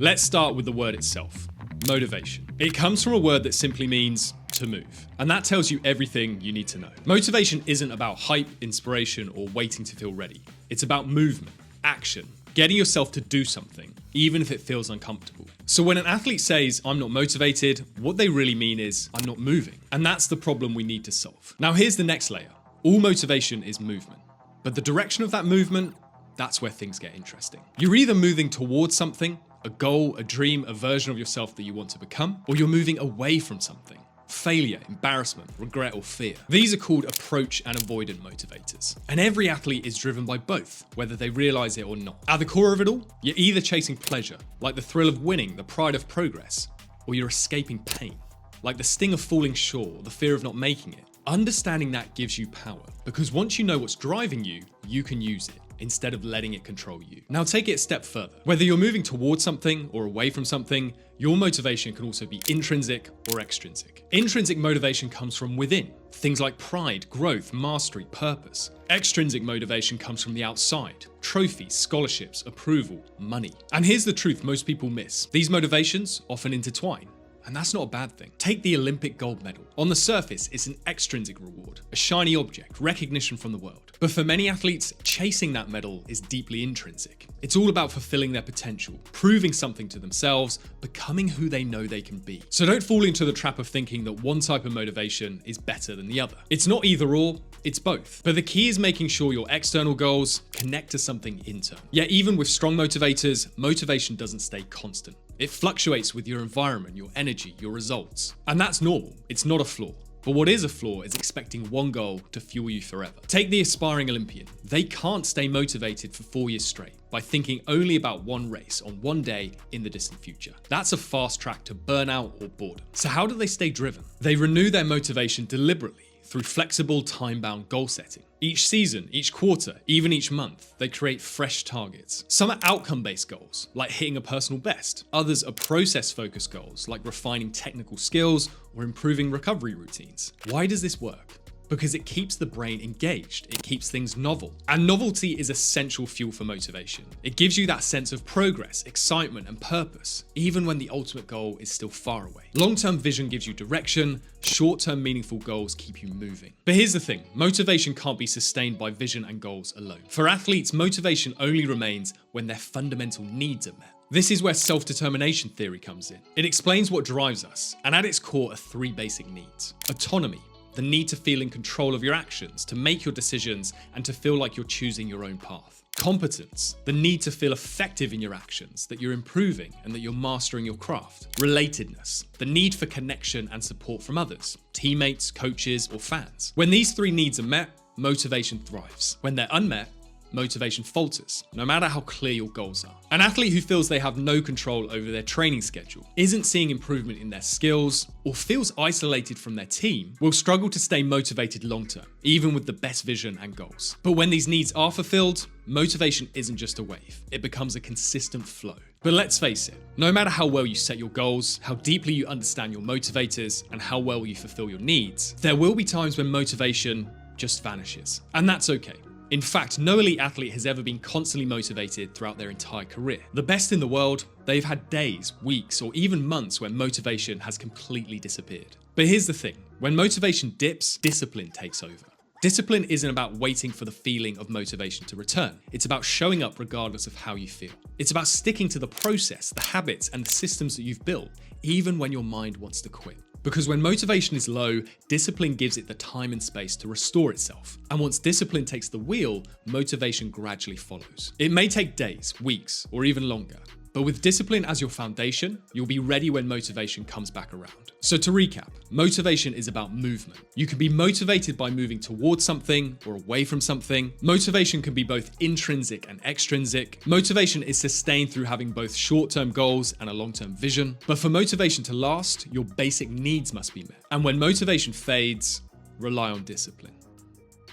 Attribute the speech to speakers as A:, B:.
A: Let's start with the word itself, motivation. It comes from a word that simply means to move. And that tells you everything you need to know. Motivation isn't about hype, inspiration, or waiting to feel ready. It's about movement, action, getting yourself to do something, even if it feels uncomfortable. So when an athlete says, "I'm not motivated," what they really mean is, "I'm not moving." And that's the problem we need to solve. Now here's the next layer. All motivation is movement. But the direction of that movement, that's where things get interesting. You're either moving towards something, a goal, a dream, a version of yourself that you want to become, or you're moving away from something. Failure, embarrassment, regret, or fear. These are called approach and avoidant motivators. And every athlete is driven by both, whether they realize it or not. At the core of it all, you're either chasing pleasure, like the thrill of winning, the pride of progress, or you're escaping pain, like the sting of falling short, or the fear of not making it. Understanding that gives you power, because once you know what's driving you, you can use it, instead of letting it control you. Now take it a step further. Whether you're moving towards something or away from something, your motivation can also be intrinsic or extrinsic. Intrinsic motivation comes from within, things like pride, growth, mastery, purpose. Extrinsic motivation comes from the outside, trophies, scholarships, approval, money. And here's the truth most people miss. These motivations often intertwine. And that's not a bad thing. Take the Olympic gold medal. On the surface, it's an extrinsic reward, a shiny object, recognition from the world. But for many athletes, chasing that medal is deeply intrinsic. It's all about fulfilling their potential, proving something to themselves, becoming who they know they can be. So don't fall into the trap of thinking that one type of motivation is better than the other. It's not either or, it's both. But the key is making sure your external goals connect to something internal. Yet even with strong motivators, motivation doesn't stay constant. It fluctuates with your environment, your energy, your results. And that's normal, it's not a flaw. But what is a flaw is expecting one goal to fuel you forever. Take the aspiring Olympian. They can't stay motivated for 4 years straight by thinking only about one race on one day in the distant future. That's a fast track to burnout or boredom. So how do they stay driven? They renew their motivation deliberately through flexible, time-bound goal setting. Each season, each quarter, even each month, they create fresh targets. Some are outcome-based goals, like hitting a personal best. Others are process-focused goals, like refining technical skills or improving recovery routines. Why does this work? Because it keeps the brain engaged, it keeps things novel. And novelty is essential fuel for motivation. It gives you that sense of progress, excitement, and purpose, even when the ultimate goal is still far away. Long-term vision gives you direction, short-term meaningful goals keep you moving. But here's the thing, motivation can't be sustained by vision and goals alone. For athletes, motivation only remains when their fundamental needs are met. This is where self-determination theory comes in. It explains what drives us, and at its core are 3 basic needs. Autonomy, the need to feel in control of your actions, to make your decisions, and to feel like you're choosing your own path. Competence, the need to feel effective in your actions, that you're improving and that you're mastering your craft. Relatedness, the need for connection and support from others, teammates, coaches, or fans. When these 3 needs are met, motivation thrives. When they're unmet, motivation falters, no matter how clear your goals are. An athlete who feels they have no control over their training schedule, isn't seeing improvement in their skills, or feels isolated from their team, will struggle to stay motivated long-term, even with the best vision and goals. But when these needs are fulfilled, motivation isn't just a wave, it becomes a consistent flow. But let's face it, no matter how well you set your goals, how deeply you understand your motivators, and how well you fulfill your needs, there will be times when motivation just vanishes. And that's okay. In fact, no elite athlete has ever been constantly motivated throughout their entire career. The best in the world, they've had days, weeks, or even months where motivation has completely disappeared. But here's the thing, when motivation dips, discipline takes over. Discipline isn't about waiting for the feeling of motivation to return. It's about showing up regardless of how you feel. It's about sticking to the process, the habits, and the systems that you've built, even when your mind wants to quit. Because when motivation is low, discipline gives it the time and space to restore itself. And once discipline takes the wheel, motivation gradually follows. It may take days, weeks, or even longer. But with discipline as your foundation, you'll be ready when motivation comes back around. So to recap, motivation is about movement. You can be motivated by moving towards something or away from something. Motivation can be both intrinsic and extrinsic. Motivation is sustained through having both short-term goals and a long-term vision. But for motivation to last, your basic needs must be met. And when motivation fades, rely on discipline.